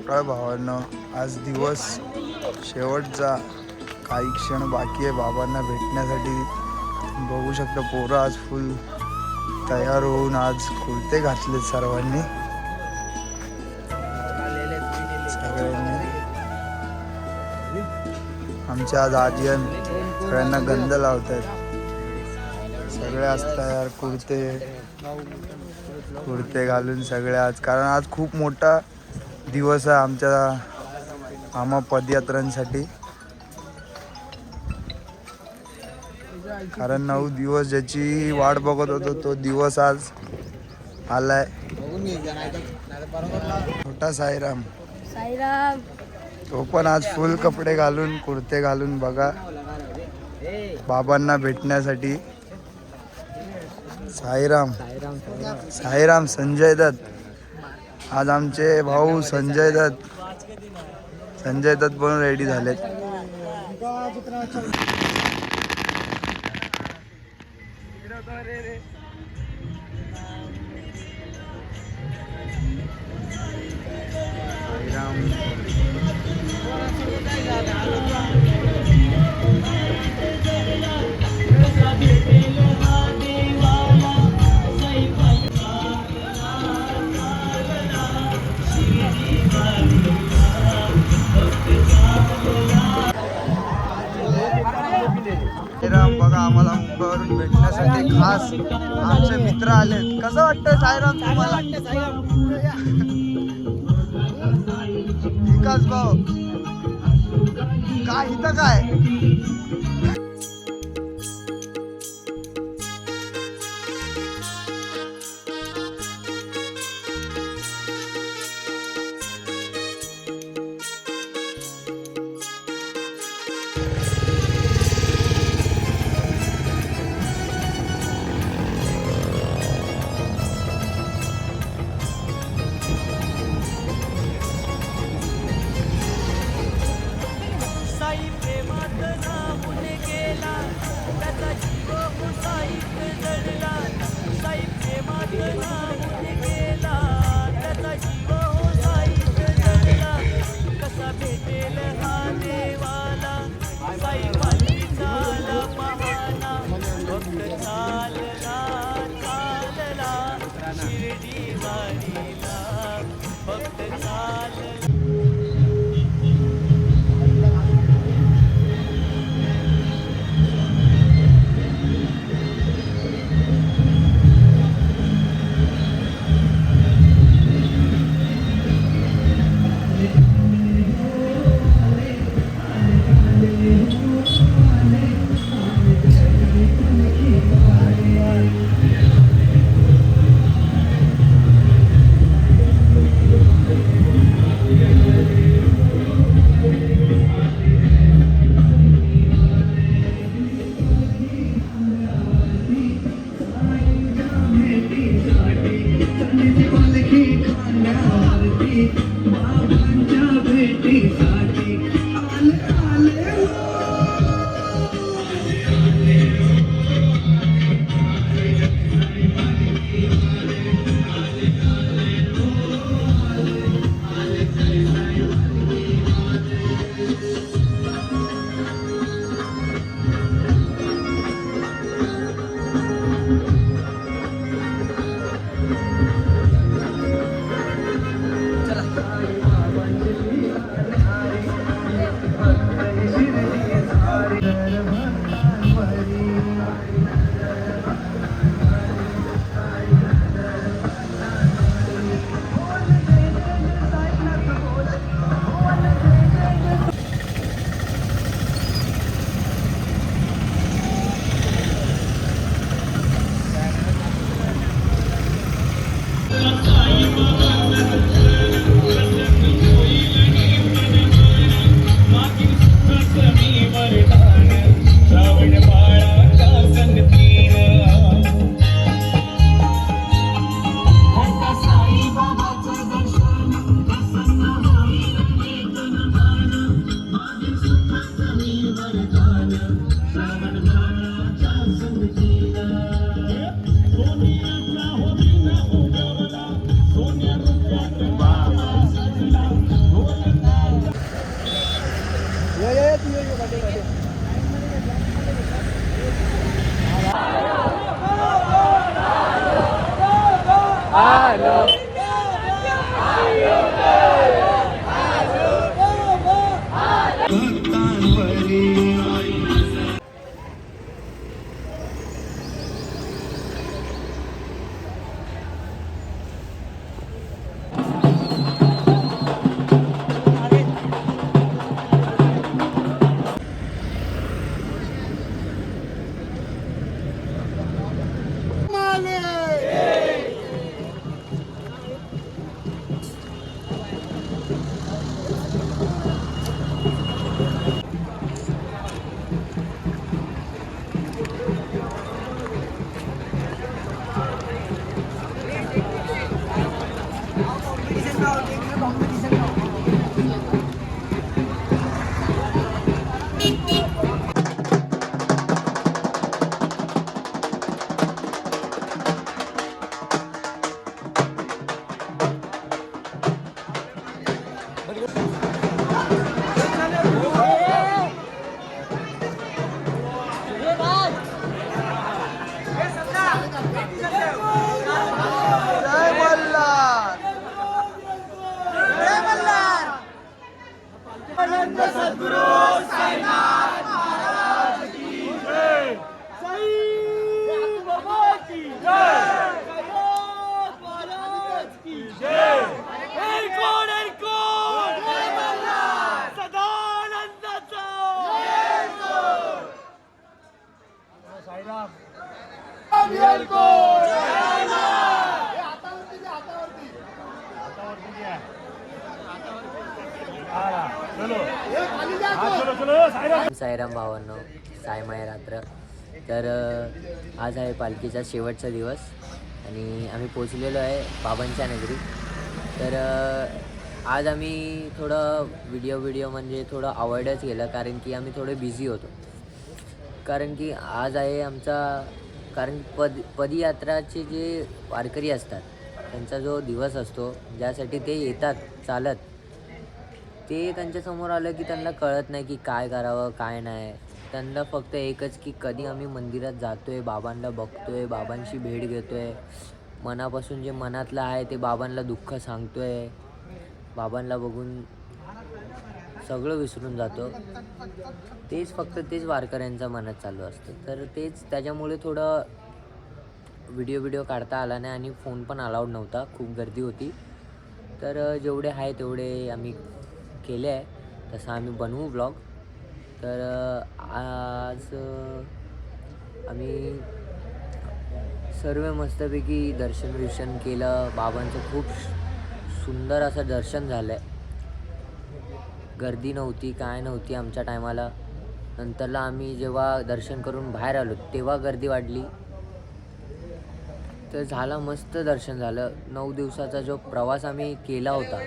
सकाळ भावांनो. आज दिवस शेवटचा, काही क्षण बाकी आहे बाबांना भेटण्यासाठी. बघू शकता पोरं आज फुल तयार होऊन आज कुर्ते घातले सर्वांनी. सगळ्यांनी आमच्या आज आजीयन सगळ्यांना गंध लावत आहेत. सगळे आज तयार कुर्ते घालून सगळे आज, कारण आज खूप मोठा दिवस आहे आमच्या मामा पदयात्रांसाठी. कारण 9 दिवस ज्याची वाट बघत होतो तो दिवस आज आलाय. छोटा साईराम तो पण आज फुल कपडे घालून कुर्ते घालून बघा बाबांना भेटण्यासाठी. साईराम संजय दत्त आज आमचे भाऊ संजय दत्त पण रेडी झालेत. साईराम बघा आम्हाला मुंबईवरून भेटण्यासाठी खास आमचे मित्र आलेत. कसं वाटतं साईराम तुम्हाला? विकास भाऊ काय इथं काय साईराम भावांनो, सायमाय रात्र. तर आज आहे पालखीचा शेवटचा दिवस आणि आम्ही पोचलेलो आहे बाबांच्या नगरी. तर आज आम्ही थोडं व्हिडिओ म्हणजे थोडं अवॉइडच केलं, कारण की आम्ही थोडे बिझी होतो. कारण की आज आहे आमचा, कारण पदयात्राचे जे वारकरी असतात त्यांचा जो दिवस असतो, ज्यासाठी ते येतात चालत, ते त्यांच्यासमोर आलं की त्यांना कळत नाही की काय करावं काय नाही. त्यांना फक्त एकच की कधी आम्ही मंदिरात जातो आहे, बाबांना बघतो आहे, बाबांशी भेट घेतो आहे, मनापासून जे मनातलं आहे ते बाबांना दुःख सांगतो आहे, बाबांना बघून सगळं विसरून जातो. फक्त तेच वारकऱ्यांच्या मनात चालू असतं. तर त्याच्यामुळे थोडं व्हिडिओ काढता आला नाही आणि फोन पण अलाउड नव्हता, खूप गर्दी होती. तर जेवढे आहे तेवढे आम्ही केले आहे, तसं आम्ही बनवू ब्लॉग. तर आज आम्ही सर्व मस्तपैकी दर्शन केलं. बाबांचं खूप सुंदर असं दर्शन झालं आहे. गर्दी नव्हती, काय नव्हती आमच्या टायमाला. नंतरला आम्ही जेव्हा दर्शन करून बाहेर आलो तेव्हा गर्दी वाढली. तर झालं, मस्त दर्शन झालं. 9 दिवसाचा जो प्रवास आम्ही केला होता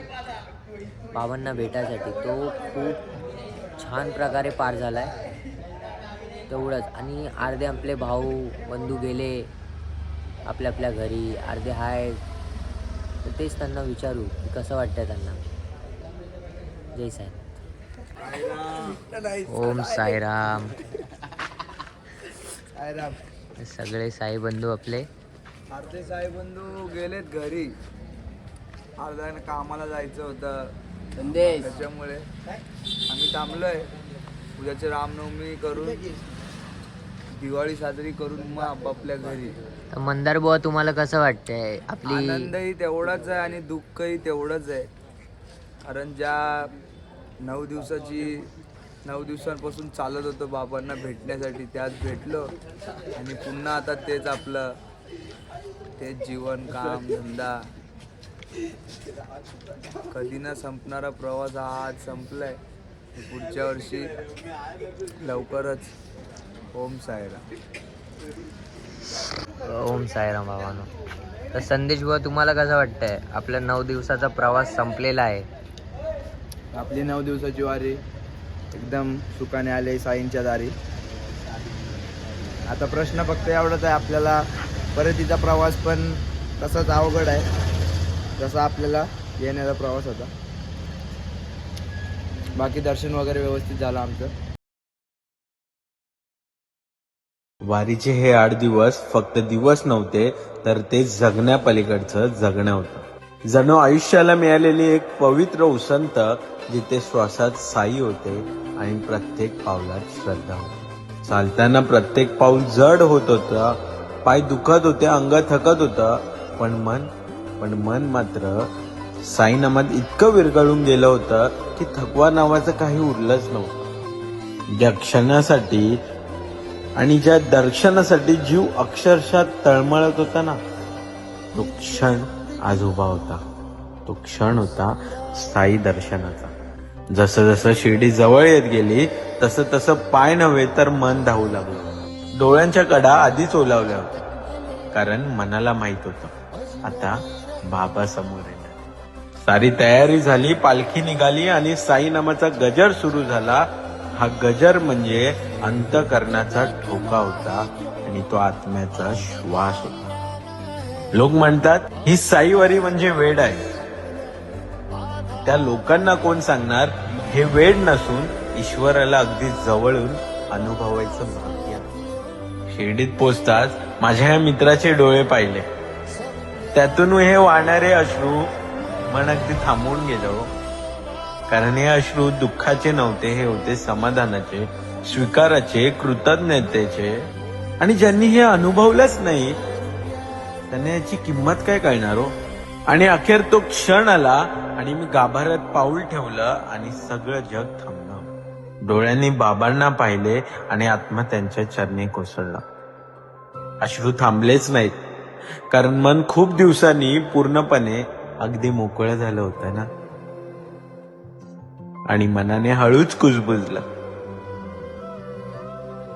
बाबांना भेटायसाठी, तो खूप छान प्रकारे पार झाला आहे. तेवढंच. आणि अर्धे आपले भाऊ बंधू गेले आपल्या घरी, अर्धे आहेत. तर तेच त्यांना विचारू की कसं वाटतं त्यांना. जय साई. ओम साईराम. सगळे साई बंधू आपले. अर्धे साई बंधू गेलेत घरी, अर्ध्याने कामाला जायचं होतं, त्याच्यामुळे आम्ही थांबलोय. उद्याची रामनवमी करून दिवाळी साजरी करून मग आपापल्या घरी. मंदार बुवा, तुम्हाला कसं वाटतंय? आपली आनंदही तेवढाच आहे आणि दुःखही तेवढंच आहे. कारण ज्या 9 दिवसांपासून चालत होतं बाबांना भेटण्यासाठी, त्यात भेटलो आणि पुन्हा आता तेच आपलं तेच जीवन, काम, धंदा, कधी ना संपणारा प्रवास हा आज संपलाय. पुढच्या वर्षी लवकरच. ओम साईराम. ओम साईराम भावानो. तर संदेश बुवा, तुम्हाला कसं वाटतंय? आपला 9 दिवसाचा प्रवास संपलेला आहे. आपली 9 दिवसाची वारी एकदम सुखाने आले साईंच्या दारी. आता प्रश्न फक्त एवढाच आहे, आपल्याला परतीचा प्रवास पण तसाच अवघड आहे जसा आपल्याला येण्याचा प्रवास होता. बाकी दर्शन वगैरे व्यवस्थित झालं आमचं. वारीचे हे 8 दिवस फक्त दिवस नव्हते, तर ते जगण्यापलीकडचं जगणं होतं. जणू आयुष्याला मिळालेली एक पवित्र उसंत, जिथे श्वासात साई होते आणि प्रत्येक पावलात श्रद्धा होती. चालताना प्रत्येक पाऊल जड होत होतं, पाय दुखत होते, अंग थकत होतं, पण मन मात्र साईनामात इतकं विरघळून गेलं होतं की थकवा नावाचं काही उरलंच नव्हतं. ज्या क्षणासाठी आणि ज्या दर्शनासाठी जीव अक्षरशः तळमळत होता ना, तो क्षण आज उभा होता. तो क्षण होता साई दर्शनाचा. जसं जसं शिर्डी जवळ येत गेली तसं तसं पाय नव्हे तर मन धावू लागलं. डोळ्यांच्या कडा आधीच ओलावल्या होत्या, कारण मनाला माहित होतं आता बाबा समोर येणार. सारी तयारी झाली, पालखी निघाली आणि साई नामाचा गजर सुरू झाला. हा गजर म्हणजे अंतःकरणाचा ठोका होता आणि तो आत्म्याचा श्वास होता. लोक म्हणतात ही साईवारी म्हणजे वेड आहे. त्या लोकांना कोण सांगणार हे वेड नसून ईश्वराला अगदी जवळून अनुभवायचं भाग्य आहे. शिर्डीत पोचताच माझ्या या मित्राचे डोळे पाहिले. त्यातून हे वाहणारे अश्रू मन अगदी थांबवून गेलो. कारण हे अश्रू दुःखाचे नव्हते, हे होते समाधानाचे, स्वीकाराचे, कृतज्ञतेचे. आणि ज्यांनी हे अनुभवलंच नाही त्यांना याची किंमत काय कळणार हो. आणि अखेर तो क्षण आला आणि मी गाभाऱ्यात पाऊल ठेवलं आणि सगळं जग थांबलं. डोळ्यांनी बाबांना पाहिले आणि आत्मा त्यांच्या चरणी कोसळला. अश्रू थांबलेच नाहीत, कारण मन खूप दिवसांनी पूर्णपणे अगदी मोकळं झालं होतं ना. आणि मनाने हळूच कुजबुजलं,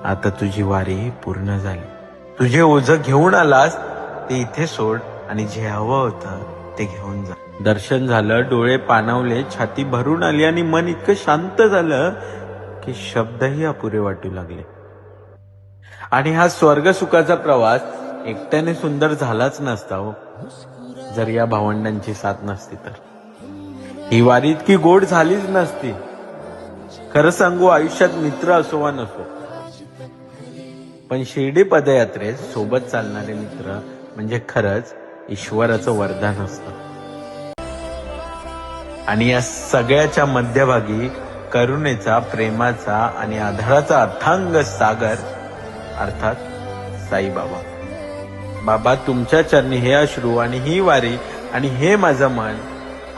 आता तुझी वारी पूर्ण झाली. तुझे ओझं घेऊन आलास ते इथे सोड आणि जे हवं होतं ते घेऊन जा. दर्शन झालं, डोळे पाणावले, छाती भरून आली आणि मन इतकं शांत झालं की शब्दही अपुरे वाटू लागले. आणि हा स्वर्ग सुखाचा प्रवास एकट्याने सुंदर झालाच नसता हो, जर या भावंडांची साथ नसती तर. ही वारी इतकी गोड झालीच नसती. खरं सांगू, आयुष्यात मित्र असो वा नसो, पण शिर्डी पदयात्रेत सोबत चालणारे मित्र म्हणजे खरंच ईश्वराचं वरदान असतं. आणि या सगळ्याच्या मध्यभागी करुणेचा, प्रेमाचा आणि आधाराचा अथांग सागर, अर्थात साईबाबा. बाबा, तुमच्या चरणी हे अश्रू आणि ही वारी आणि हे माझं मन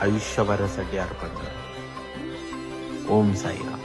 आयुष्यभरासाठी अर्पण करतो. ओम साईराम.